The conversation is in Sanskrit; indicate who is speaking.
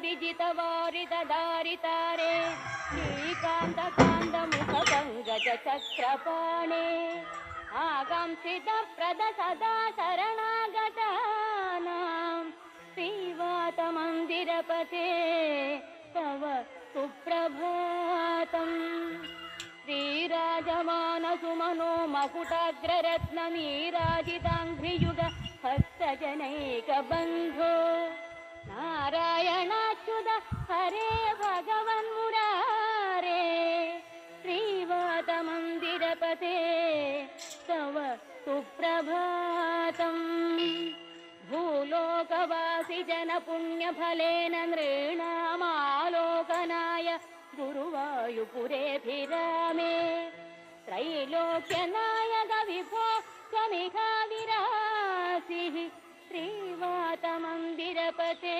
Speaker 1: विजितवारितदारितारे श्रीकान्तकान्तमुखपङ्कजचक्रपाणे आकांक्षितप्रद सदा शरणागतानां श्रीवातमन्दिरपते तव सुप्रभातम् श्रीराजमानसुमनो मकुटाग्ररत्ननीराजिताङ्घ्रियुग भक्तजनैकबन्धो नारायणाच्युत हरे भगवन्मुरारे श्रीवातमन्दिरपते तव सुप्रभातम् भूलोकवासि जनपुण्यफलेन नृणामालोकनाय गुरुवायुपुरेऽभिरामे त्रैलोक्यनायक विभो त्वमिह विरासिः श्रीवातमन्दिरपते।